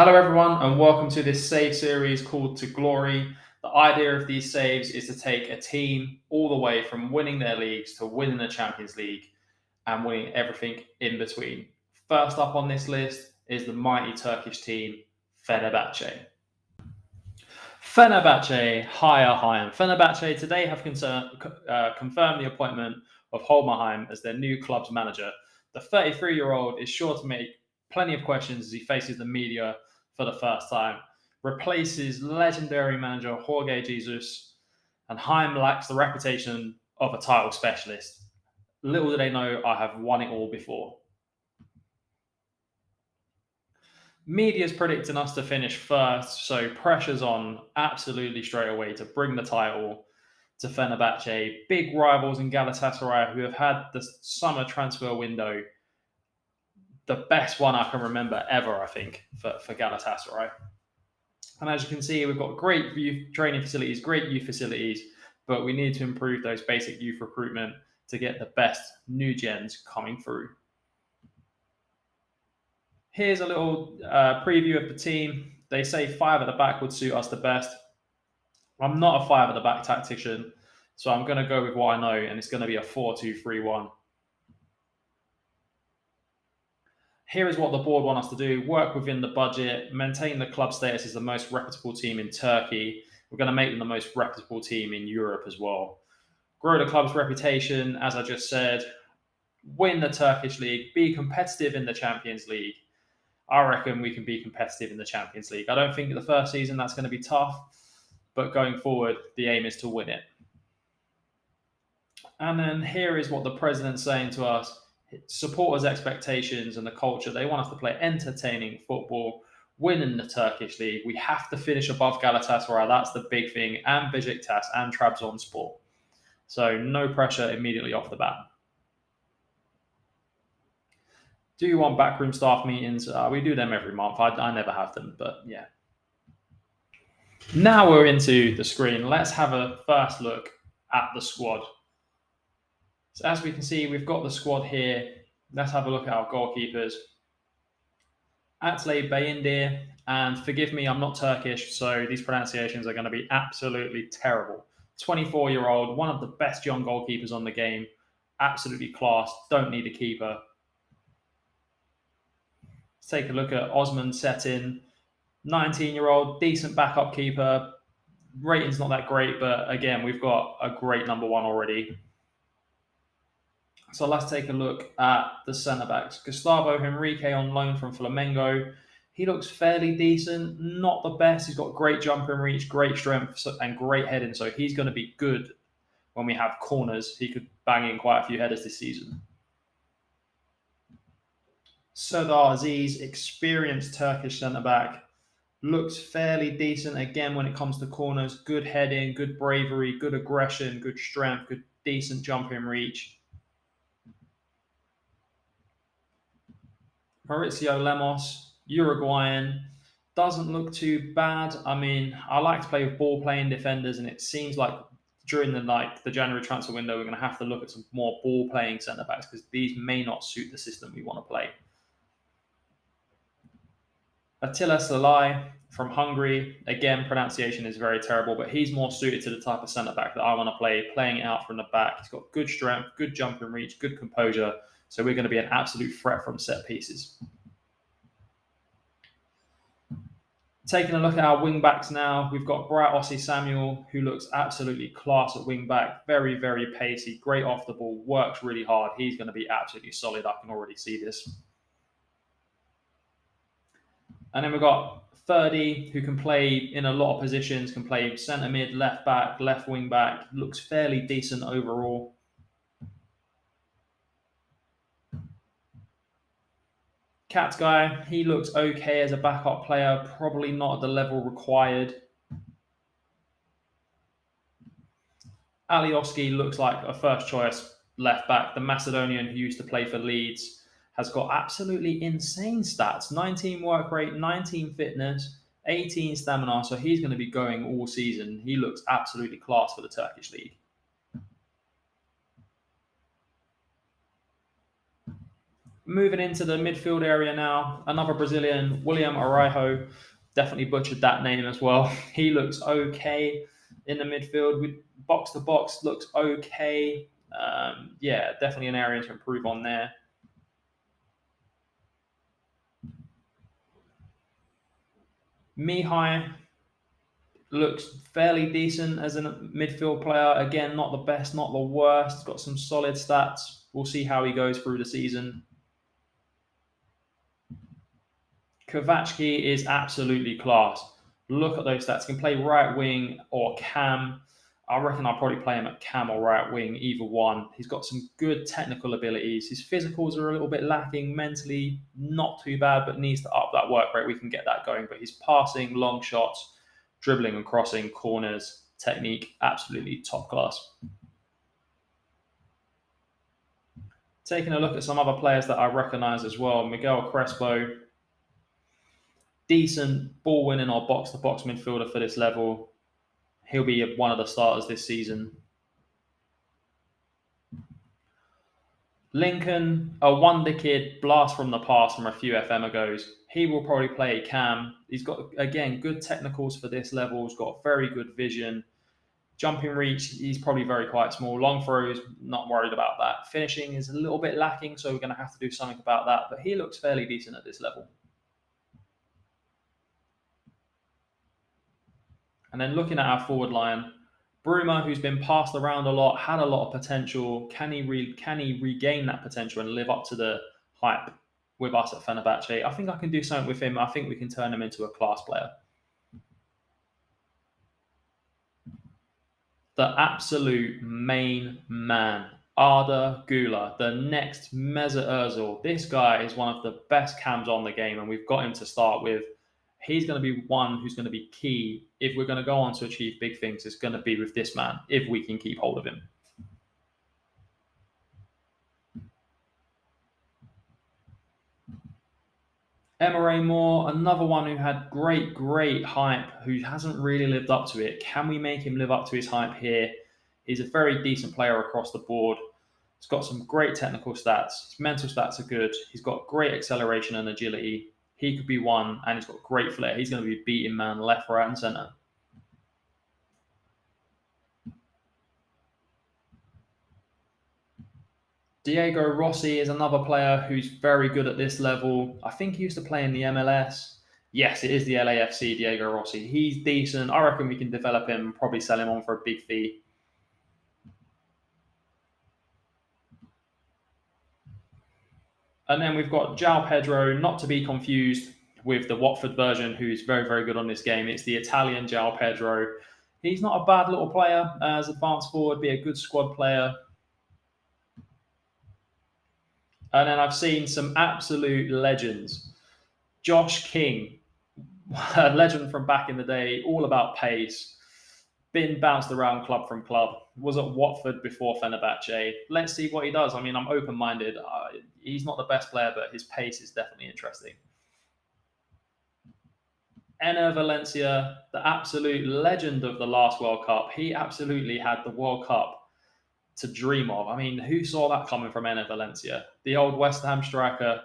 Hello, everyone, and welcome to this save series called To Glory. The idea of these saves is to take a team all the way from winning their leagues to winning the Champions League and winning everything in between. First up on this list is the mighty Turkish team, Fenerbahçe. Fenerbahçe today have confirmed the appointment of Holmerheim as their new club's manager. The 33-year-old is sure to make plenty of questions as he faces the media for the first time. Replaces legendary manager Jorge Jesus, and Heim lacks the reputation of a title specialist. Little do they know I have won it all before. Media's predicting us to finish first, so pressure's on absolutely straight away to bring the title to Fenerbahçe. Big rivals in Galatasaray, who have had the summer transfer window, the best one I can remember ever, I think, for Galatasaray. And as you can see, we've got great youth training facilities, great youth facilities, but we need to improve those basic youth recruitment to get the best new gens coming through. Here's a little preview of the team. They say 5 at the back would suit us the best. I'm not a 5 at the back tactician, so I'm going to go with what I know, and it's going to be a 4-2-3-1. Here is what the board want us to do: work within the budget, maintain the club status as the most reputable team in Turkey. We're going to make them the most reputable team in Europe as well. Grow the club's reputation, as I just said. Win the Turkish League. Be competitive in the Champions League. I reckon we can be competitive in the Champions League. I don't think the first season that's going to be tough, but going forward, the aim is to win it. And then here is what the president's saying to us: supporters' expectations and the culture. They want us to play entertaining football, win in the Turkish League. We have to finish above Galatasaray. That's the big thing, and Besiktas and Trabzonspor. So no pressure immediately off the bat. Do you want backroom staff meetings? We do them every month. I never have them, but yeah. Now we're into the screen. Let's have a first look at the squad. So as we can see, we've got the squad here. Let's have a look at our goalkeepers. Atle Bayindir, and forgive me, I'm not Turkish, so these pronunciations are going to be absolutely terrible. 24-year-old, one of the best young goalkeepers on the game. Absolutely class, don't need a keeper. Let's take a look at Osman Setin, 19-year-old, decent backup keeper. Rating's not that great, but again, we've got a great number one already. So let's take a look at the centre-backs. Gustavo Henrique on loan from Flamengo. He looks fairly decent, not the best. He's got great jump and reach, great strength, and great heading. So he's going to be good when we have corners. He could bang in quite a few headers this season. Serdar Aziz, experienced Turkish centre-back. Looks fairly decent again when it comes to corners. Good heading, good bravery, good aggression, good strength, good decent jump and reach. Mauricio Lemos, Uruguayan, doesn't look too bad. I mean, I like to play with ball-playing defenders, and it seems like during the January transfer window, we're going to have to look at some more ball-playing centre-backs because these may not suit the system we want to play. Attila Salai from Hungary. Again, pronunciation is very terrible, but he's more suited to the type of centre-back that I want to play, playing it out from the back. He's got good strength, good jump and reach, good composure. So we're going to be an absolute threat from set pieces. Taking a look at our wing backs now, we've got Bright Ossie Samuel, who looks absolutely class at wing back. Very, very pacey, great off the ball, works really hard. He's going to be absolutely solid. I can already see this. And then we've got Ferdy, who can play in a lot of positions, can play centre mid, left back, left wing back. Looks fairly decent overall. Cats guy, he looks okay as a backup player, probably not at the level required. Alioski looks like a first choice left back. The Macedonian who used to play for Leeds has got absolutely insane stats. 19 work rate, 19 fitness, 18 stamina. So he's going to be going all season. He looks absolutely class for the Turkish League. Moving into the midfield area now, another Brazilian, William Araujo, definitely butchered that name as well. He looks okay in the midfield. With box to box looks okay. Yeah, definitely an area to improve on there. Mihai looks fairly decent as a midfield player. Again, not the best, not the worst. He's got some solid stats. We'll see how he goes through the season. Kovački is absolutely class. Look at those stats. He can play right wing or cam. I reckon I'll probably play him at cam or right wing, either one. He's got some good technical abilities. His physicals are a little bit lacking. Mentally, not too bad, but needs to up that work rate. We can get that going. But his passing, long shots, dribbling and crossing, corners, technique, absolutely top class. Taking a look at some other players that I recognise as well. Miguel Crespo, decent ball winning or box to box midfielder for this level. He'll be one of the starters this season. Lincoln, a wonder kid, blast from the past from a few FM ago's. He will probably play cam. He's got, again, good technicals for this level. He's got very good vision. Jumping reach, he's probably very quite small. Long throws, not worried about that. Finishing is a little bit lacking, so we're going to have to do something about that. But he looks fairly decent at this level. And then looking at our forward line, Bruma, who's been passed around a lot, had a lot of potential. Can he regain that potential and live up to the hype with us at Fenerbahçe? I think I can do something with him. I think we can turn him into a class player. The absolute main man, Arda Güler, the next Mesut Ozil. This guy is one of the best cams on the game, and we've got him to start with. He's going to be one who's going to be key. If we're going to go on to achieve big things, it's going to be with this man, if we can keep hold of him. Emre Moore, another one who had great hype, who hasn't really lived up to it. Can we make him live up to his hype here? He's a very decent player across the board. He's got some great technical stats. His mental stats are good. He's got great acceleration and agility. He could be one, and he's got great flair. He's going to be beating man left, right, and centre. Diego Rossi is another player who's very good at this level. I think he used to play in the MLS. Yes, it is the LAFC, Diego Rossi. He's decent. I reckon we can develop him and probably sell him on for a big fee. And then we've got João Pedro, not to be confused with the Watford version, who's very good on this game. It's the Italian João Pedro. He's not a bad little player as advanced forward, be a good squad player. And then I've seen some absolute legends. Josh King, a legend from back in the day, all about pace. Been bounced around club from club. Was at Watford before Fenerbahçe. Let's see what he does. I mean, I'm open-minded. He's not the best player, but his pace is definitely interesting. Enner Valencia, the absolute legend of the last World Cup. He absolutely had the World Cup to dream of. I mean, who saw that coming from Enner Valencia? The old West Ham striker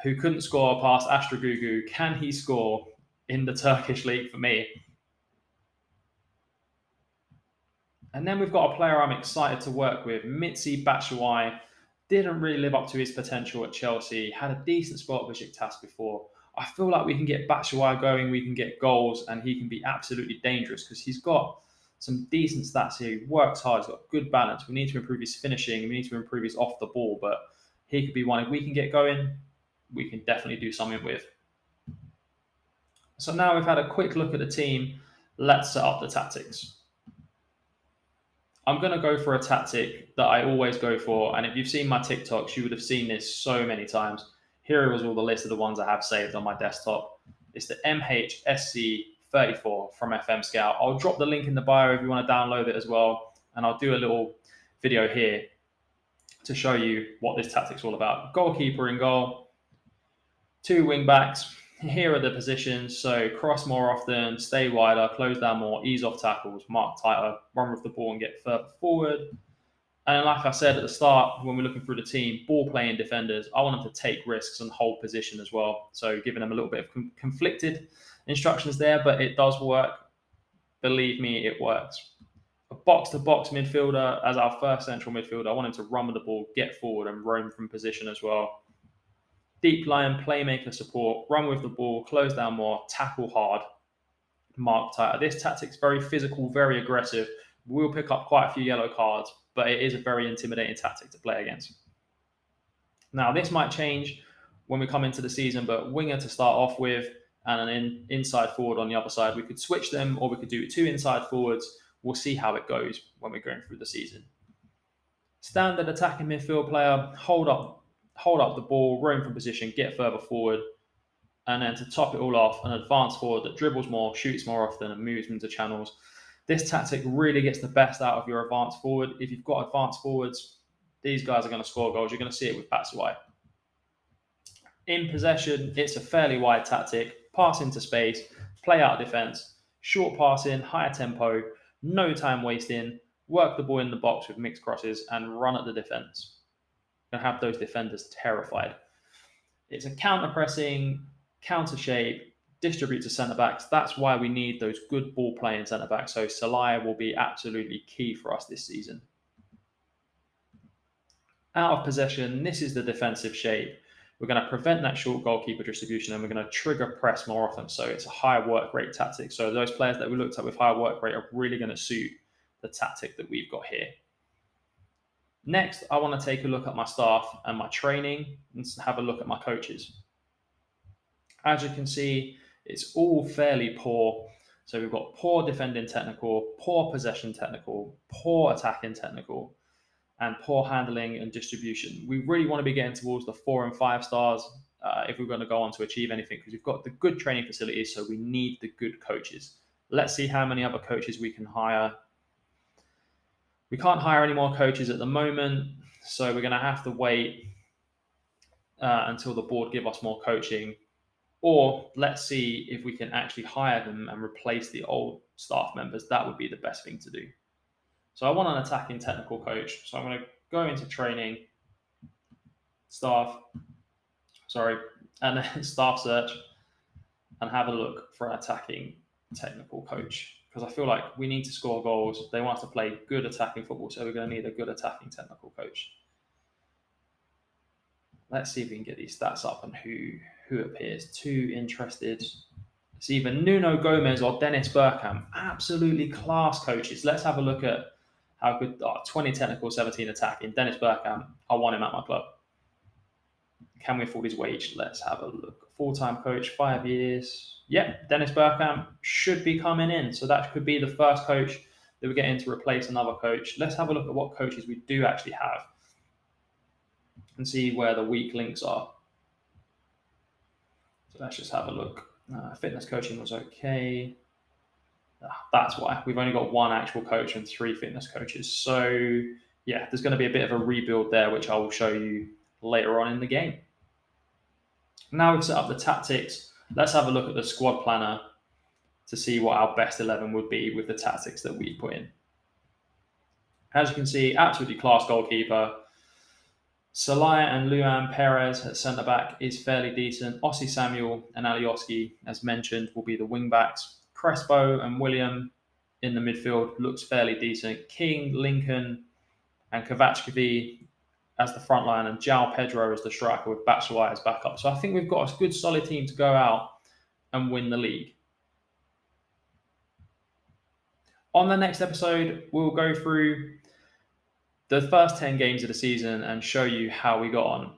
who couldn't score past Astragugu. Can he score in the Turkish league for me? And then we've got a player I'm excited to work with, Michy Batshuayi. Didn't really live up to his potential at Chelsea. Had a decent spot at Besiktas before. I feel like we can get Batshuayi going, we can get goals, and he can be absolutely dangerous because he's got some decent stats here. He works hard, he's got good balance. We need to improve his finishing, we need to improve his off the ball, but he could be one. If we can get going, we can definitely do something with. So now we've had a quick look at the team. Let's set up the tactics. I'm going to go for a tactic that I always go for. And if you've seen my TikToks, you would have seen this so many times. Here was all the list of the ones I have saved on my desktop. It's the MHSC34 from FM Scout. I'll drop the link in the bio if you want to download it as well. And I'll do a little video here to show you what this tactic's all about. Goalkeeper in goal, 2 wing backs. Here are the positions. So cross more often, stay wider, close down more, ease off tackles, mark tighter, run with the ball and get further forward. And like I said at the start, when we're looking through the team, ball playing defenders, I want them to take risks and hold position as well. So giving them a little bit of conflicted instructions there, but it does work. Believe me, it works. A box-to-box midfielder as our first central midfielder. I want him to run with the ball, get forward, and roam from position as well. Deep line, playmaker support, run with the ball, close down more, tackle hard, mark tighter. This tactic's very physical, very aggressive. We'll pick up quite a few yellow cards, but it is a very intimidating tactic to play against. Now, this might change when we come into the season, but winger to start off with and an inside forward on the other side. We could switch them or we could do 2 inside forwards. We'll see how it goes when we're going through the season. Standard attacking midfield player, hold up the ball, roam from position, get further forward, and then to top it all off, an advanced forward that dribbles more, shoots more often, and moves into channels. This tactic really gets the best out of your advanced forward. If you've got advanced forwards, these guys are going to score goals. You're going to see it with Batshuayi. In possession, it's a fairly wide tactic. Pass into space, play out defence, short passing, higher tempo, no time wasting, work the ball in the box with mixed crosses, and run at the defence. You're going to have those defenders terrified. It's a counter-pressing, counter-shape, distribute to centre-backs. That's why we need those good ball-playing centre-backs. So Salah will be absolutely key for us this season. Out of possession, this is the defensive shape. We're going to prevent that short goalkeeper distribution and we're going to trigger press more often. So it's a high work rate tactic. So those players that we looked at with high work rate are really going to suit the tactic that we've got here. Next, I want to take a look at my staff and my training and have a look at my coaches. As you can see, it's all fairly poor. So we've got poor defending technical, poor possession technical, poor attacking technical, and poor handling and distribution. We really want to be getting towards the 4 and 5 stars if we're going to go on to achieve anything, because we've got the good training facilities, so we need the good coaches. Let's see how many other coaches we can hire. We can't hire any more coaches at the moment, so we're going to have to wait until the board give us more coaching. Or let's see if we can actually hire them and replace the old staff members. That would be the best thing to do. So I want an attacking technical coach. So I'm going to go into training, and then staff search and have a look for an attacking technical coach. Because I feel like we need to score goals. They want us to play good attacking football, so we're going to need a good attacking technical coach. Let's see if we can get these stats up and who appears. 2 interested. It's either Nuno Gomez or Dennis Bergkamp. Absolutely class coaches. Let's have a look at how good 20 technical, 17 attacking. Dennis Bergkamp, I want him at my club. Can we afford his wage? Let's have a look. Full-time coach, 5 years. Yep, Dennis Bergkamp should be coming in. So that could be the first coach that we're getting to replace another coach. Let's have a look at what coaches we do actually have and see where the weak links are. So let's just have a look. Fitness coaching was okay. That's why we've only got 1 actual coach and 3 fitness coaches. So yeah, there's going to be a bit of a rebuild there, which I will show you later on in the game. Now we've set up the tactics. Let's have a look at the squad planner to see what our best 11 would be with the tactics that we put in. As you can see, absolutely class goalkeeper. Salah and Luan Perez at centre-back is fairly decent. Ossie Samuel and Alioski, as mentioned, will be the wing-backs. Crespo and William in the midfield looks fairly decent. King, Lincoln, and Kovacevic as the front line, and João Pedro as the striker with Batshuayi as backup. So I think we've got a good solid team to go out and win the league. On the next episode, we'll go through the first 10 games of the season and show you how we got on.